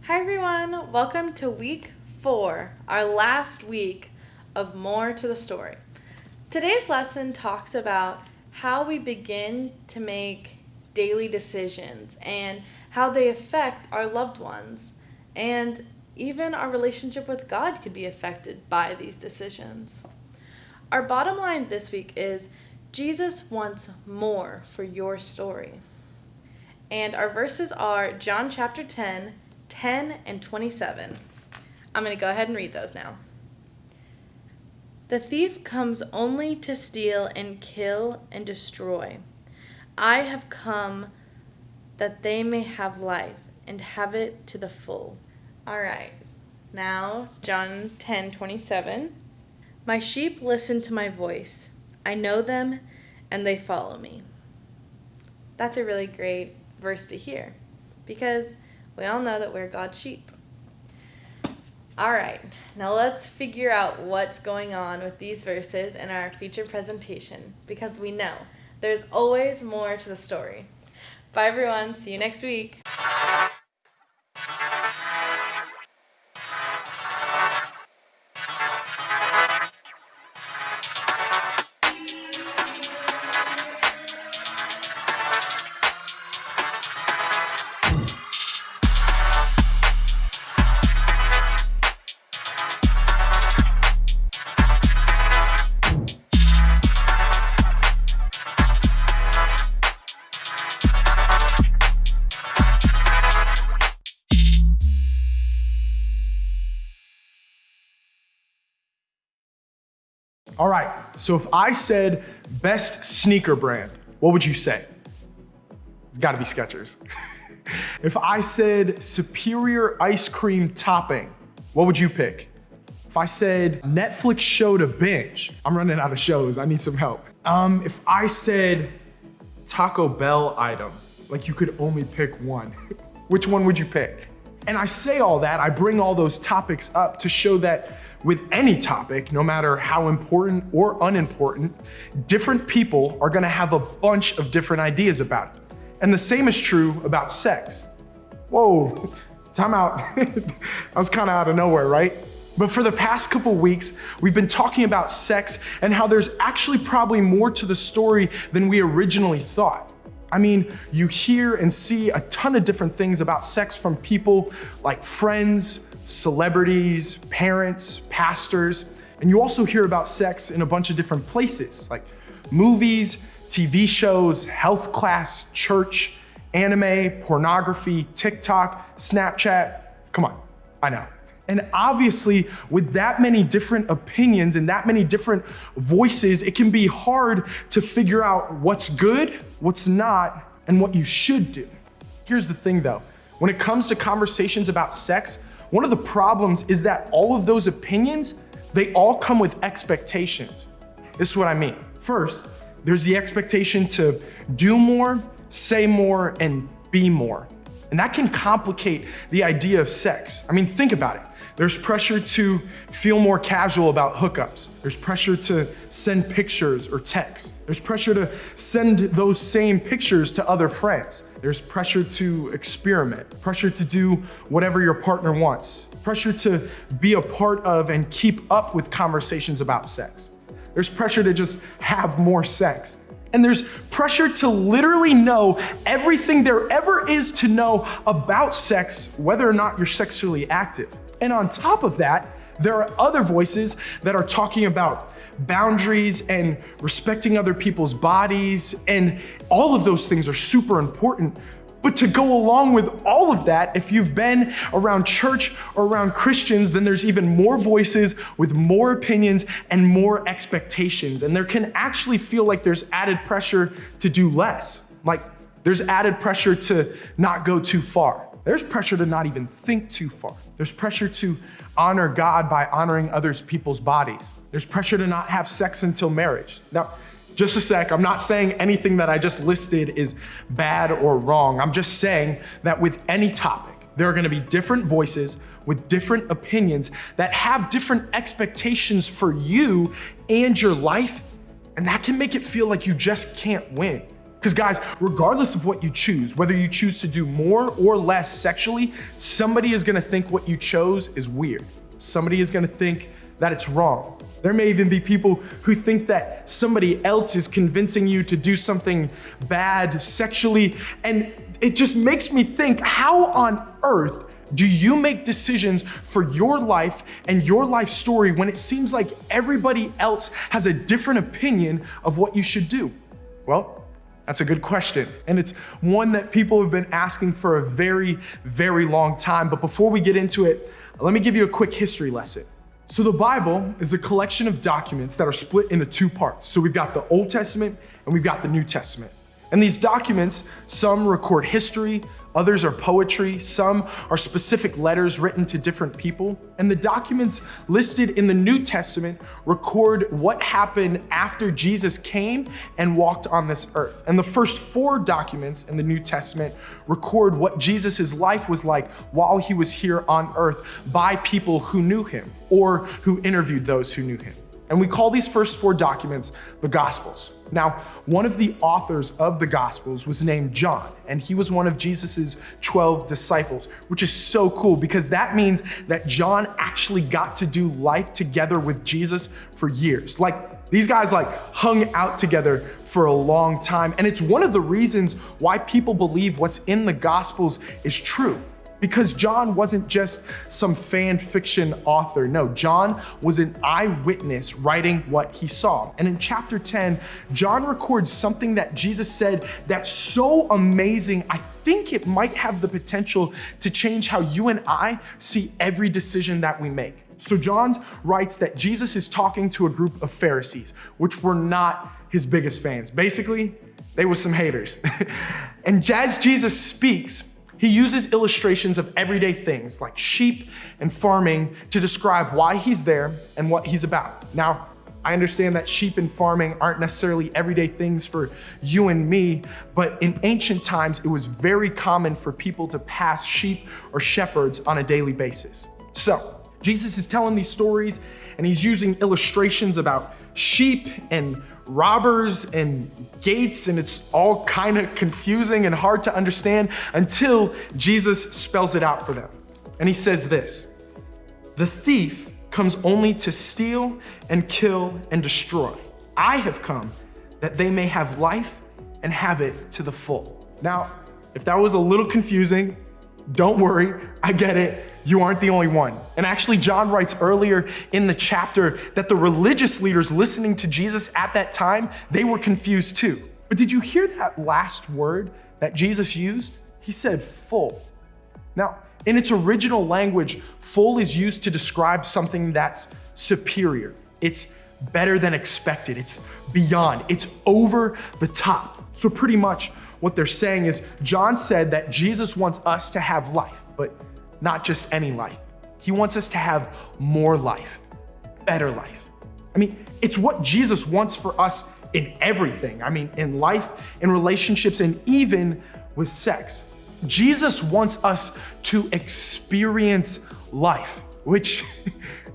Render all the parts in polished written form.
Hi everyone, welcome to week 4, our last week of More to the Story. Today's lesson talks about how we begin to make daily decisions and how they affect our loved ones, and even our relationship with God could be affected by these decisions. Our bottom line this week is Jesus wants more for your story. And our verses are John chapter 10 and 27. I'm going to go ahead and read those now. The thief comes only to steal and kill and destroy. I have come that they may have life and have it to the full. All right. Now, John 10:27. My sheep listen to my voice. I know them and they follow me. That's a really great verse to hear because we all know that we're God's sheep. All right, now let's figure out what's going on with these verses in our feature presentation because we know there's always more to the story. Bye everyone, see you next week. All right, so if I said best sneaker brand, what would you say? It's gotta be Skechers. If I said superior ice cream topping, what would you pick? If I said Netflix show to binge, I'm running out of shows, I need some help. If I said Taco Bell item, like you could only pick one, which one would you pick? And I say all that, I bring all those topics up to show that with any topic, no matter how important or unimportant, different people are gonna have a bunch of different ideas about it. And the same is true about sex. Whoa, time out. That was kind of out of nowhere, right? But for the past couple weeks, we've been talking about sex and how there's actually probably more to the story than we originally thought. I mean, you hear and see a ton of different things about sex from people like friends, celebrities, parents, pastors, and you also hear about sex in a bunch of different places like movies, TV shows, health class, church, anime, pornography, TikTok, Snapchat. Come on, I know. And obviously, with that many different opinions and that many different voices, it can be hard to figure out what's good, what's not, and what you should do. Here's the thing though, when it comes to conversations about sex, one of the problems is that all of those opinions, they all come with expectations. This is what I mean. First, there's the expectation to do more, say more, and be more. And that can complicate the idea of sex. I mean, think about it. There's pressure to feel more casual about hookups. There's pressure to send pictures or texts. There's pressure to send those same pictures to other friends. There's pressure to experiment, pressure to do whatever your partner wants, pressure to be a part of and keep up with conversations about sex. There's pressure to just have more sex. And there's pressure to literally know everything there ever is to know about sex, whether or not you're sexually active. And on top of that, there are other voices that are talking about boundaries and respecting other people's bodies, and all of those things are super important. But to go along with all of that, if you've been around church or around Christians, then there's even more voices with more opinions and more expectations. And there can actually feel like there's added pressure to do less. Like there's added pressure to not go too far. There's pressure to not even think too far. There's pressure to honor God by honoring other people's bodies. There's pressure to not have sex until marriage. Now, just a sec, I'm not saying anything that I just listed is bad or wrong. I'm just saying that with any topic, there are gonna be different voices with different opinions that have different expectations for you and your life, and that can make it feel like you just can't win. Because guys, regardless of what you choose, whether you choose to do more or less sexually, somebody is gonna think what you chose is weird. Somebody is gonna think that it's wrong. There may even be people who think that somebody else is convincing you to do something bad sexually. And it just makes me think, how on earth do you make decisions for your life and your life story when it seems like everybody else has a different opinion of what you should do? Well, that's a good question. And it's one that people have been asking for a very, very long time. But before we get into it, let me give you a quick history lesson. So the Bible is a collection of documents that are split into two parts. So we've got the Old Testament and we've got the New Testament. And these documents, some record history, others are poetry, some are specific letters written to different people. And the documents listed in the New Testament record what happened after Jesus came and walked on this earth. And the first 4 documents in the New Testament record what Jesus' life was like while he was here on earth by people who knew him or who interviewed those who knew him. And we call these first 4 documents the Gospels. Now, one of the authors of the Gospels was named John, and he was one of Jesus's 12 disciples, which is so cool because that means that John actually got to do life together with Jesus for years. Like, these guys hung out together for a long time. And it's one of the reasons why people believe what's in the Gospels is true. Because John wasn't just some fan fiction author. No, John was an eyewitness writing what he saw. And in chapter 10, John records something that Jesus said that's so amazing, I think it might have the potential to change how you and I see every decision that we make. So John writes that Jesus is talking to a group of Pharisees, which were not his biggest fans. Basically, they were some haters. And as Jesus speaks, he uses illustrations of everyday things like sheep and farming to describe why he's there and what he's about. Now, I understand that sheep and farming aren't necessarily everyday things for you and me, but in ancient times, it was very common for people to pass sheep or shepherds on a daily basis. So, Jesus is telling these stories and he's using illustrations about sheep and robbers and gates, and it's all kind of confusing and hard to understand until Jesus spells it out for them. And he says this: "The thief comes only to steal and kill and destroy. I have come that they may have life and have it to the full." Now, if that was a little confusing, don't worry, I get it. You aren't the only one. And actually, John writes earlier in the chapter that the religious leaders listening to Jesus at that time, they were confused too. But did you hear that last word that Jesus used? He said full. Now, in its original language, full is used to describe something that's superior. It's better than expected. It's beyond. It's over the top. So pretty much what they're saying is John said that Jesus wants us to have life, but not just any life. He wants us to have more life, better life. I mean, it's what Jesus wants for us in everything. I mean, in life, in relationships, and even with sex. Jesus wants us to experience life, which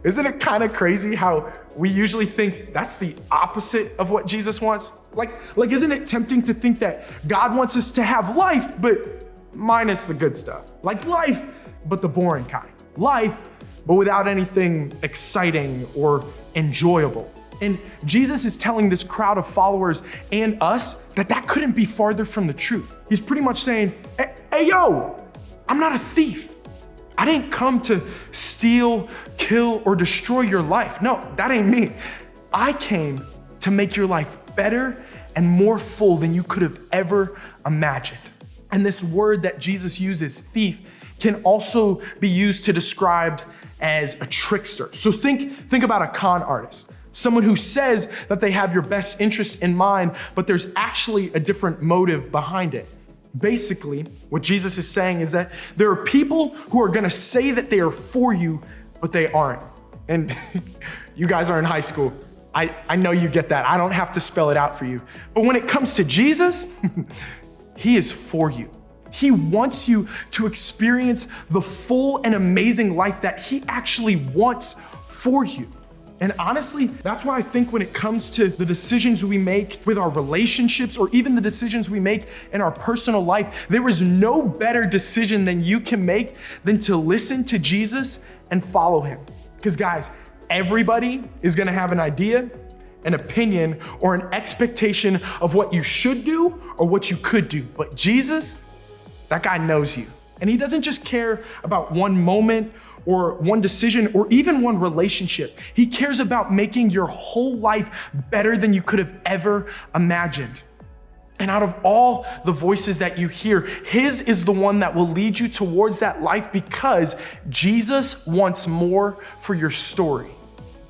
isn't it kind of crazy how we usually think that's the opposite of what Jesus wants? Like, isn't it tempting to think that God wants us to have life, but minus the good stuff? Like life, but the boring kind. Life, but without anything exciting or enjoyable. And Jesus is telling this crowd of followers and us that couldn't be farther from the truth. He's pretty much saying, hey, yo, I'm not a thief. I didn't come to steal, kill, or destroy your life. No, that ain't me. I came to make your life better and more full than you could have ever imagined. And this word that Jesus uses, thief, can also be used to describe as a trickster. So think about a con artist, someone who says that they have your best interest in mind, but there's actually a different motive behind it. Basically, what Jesus is saying is that there are people who are gonna say that they are for you, but they aren't. And you guys are in high school. I know you get that. I don't have to spell it out for you. But when it comes to Jesus, he is for you. He wants you to experience the full and amazing life that he actually wants for you. And honestly, that's why I think when it comes to the decisions we make with our relationships or even the decisions we make in our personal life, there is no better decision than you can make than to listen to Jesus and follow him. Because guys, everybody is gonna have an idea, an opinion, or an expectation of what you should do or what you could do. But Jesus, that guy knows you. And he doesn't just care about one moment or one decision or even one relationship. He cares about making your whole life better than you could have ever imagined. And out of all the voices that you hear, his is the one that will lead you towards that life because Jesus wants more for your story.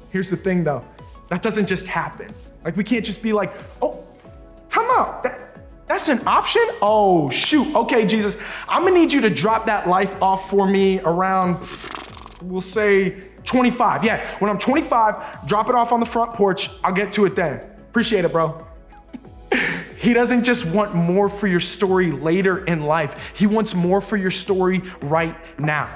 Here's the thing though, that doesn't just happen. Like we can't just be like, oh, time out. That's an option? Oh, shoot. Okay, Jesus, I'm gonna need you to drop that life off for me around, we'll say 25. Yeah, when I'm 25, drop it off on the front porch. I'll get to it then. Appreciate it, bro. He doesn't just want more for your story later in life. He wants more for your story right now.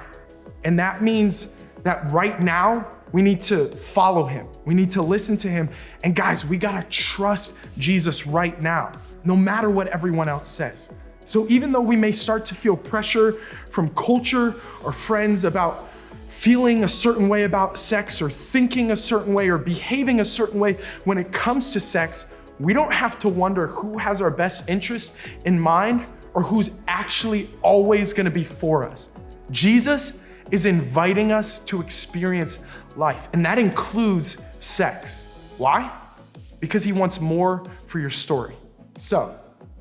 And that means that right now, we need to follow him. We need to listen to him. And guys, we gotta trust Jesus right now, no matter what everyone else says. So even though we may start to feel pressure from culture or friends about feeling a certain way about sex or thinking a certain way or behaving a certain way when it comes to sex, we don't have to wonder who has our best interest in mind or who's actually always gonna be for us. Jesus is inviting us to experience life, and that includes sex. Why? Because he wants more for your story. So,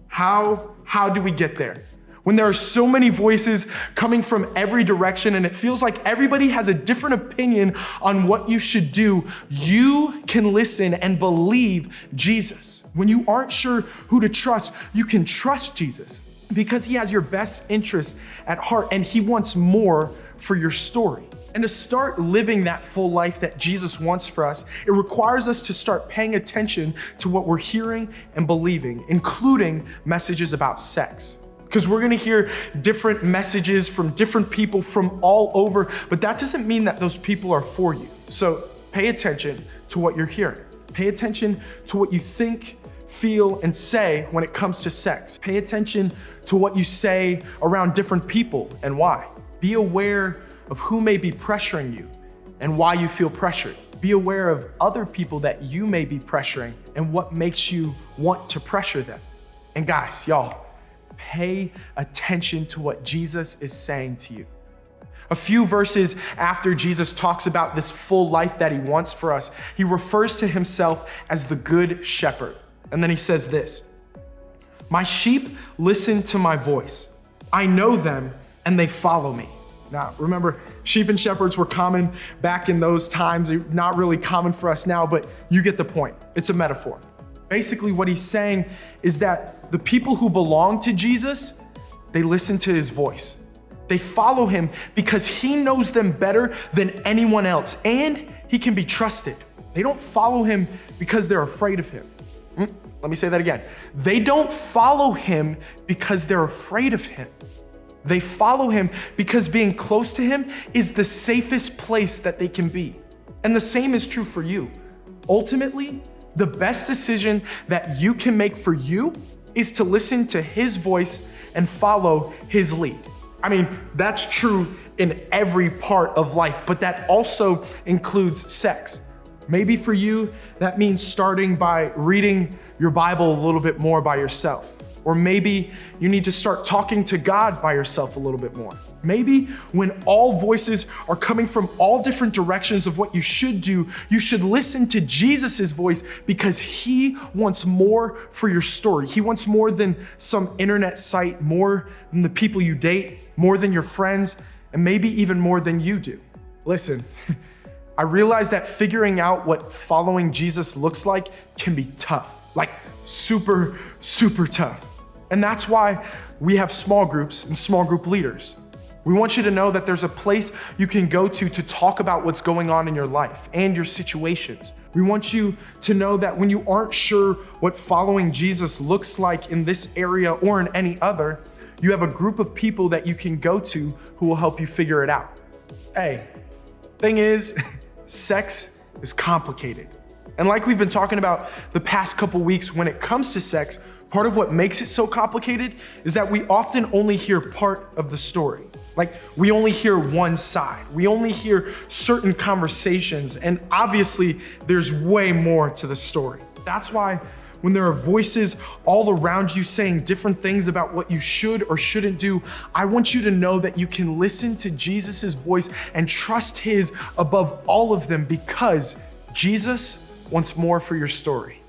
how do we get there? When there are so many voices coming from every direction and it feels like everybody has a different opinion on what you should do, you can listen and believe Jesus. When you aren't sure who to trust, you can trust Jesus because he has your best interests at heart and he wants more for your story. And to start living that full life that Jesus wants for us, it requires us to start paying attention to what we're hearing and believing, including messages about sex. Because we're gonna hear different messages from different people from all over, but that doesn't mean that those people are for you. So pay attention to what you're hearing. Pay attention to what you think, feel, and say when it comes to sex. Pay attention to what you say around different people and why. Be aware of who may be pressuring you and why you feel pressured. Be aware of other people that you may be pressuring and what makes you want to pressure them. And guys, y'all, pay attention to what Jesus is saying to you. A few verses after Jesus talks about this full life that he wants for us, he refers to himself as the good shepherd. And then he says this, "My sheep listen to my voice. I know them and they follow me." Now, remember, sheep and shepherds were common back in those times. They're not really common for us now, but you get the point. It's a metaphor. Basically, what he's saying is that the people who belong to Jesus, they listen to his voice. They follow him because he knows them better than anyone else, and he can be trusted. They don't follow him because they're afraid of him. Let me say that again. They don't follow him because they're afraid of him. They follow him because being close to him is the safest place that they can be. And the same is true for you. Ultimately, the best decision that you can make for you is to listen to his voice and follow his lead. I mean, that's true in every part of life, but that also includes sex. Maybe for you, that means starting by reading your Bible a little bit more by yourself. Or maybe you need to start talking to God by yourself a little bit more. Maybe when all voices are coming from all different directions of what you should do, you should listen to Jesus's voice because he wants more for your story. He wants more than some internet site, more than the people you date, more than your friends, and maybe even more than you do. Listen, I realize that figuring out what following Jesus looks like can be tough, like super, super tough. And that's why we have small groups and small group leaders. We want you to know that there's a place you can go to talk about what's going on in your life and your situations. We want you to know that when you aren't sure what following Jesus looks like in this area or in any other, you have a group of people that you can go to who will help you figure it out. Hey, thing is, sex is complicated. And like we've been talking about the past couple weeks, when it comes to sex, part of what makes it so complicated is that we often only hear part of the story. Like, we only hear one side. We only hear certain conversations, and obviously there's way more to the story. That's why when there are voices all around you saying different things about what you should or shouldn't do, I want you to know that you can listen to Jesus' voice and trust his above all of them, because Jesus wants more for your story.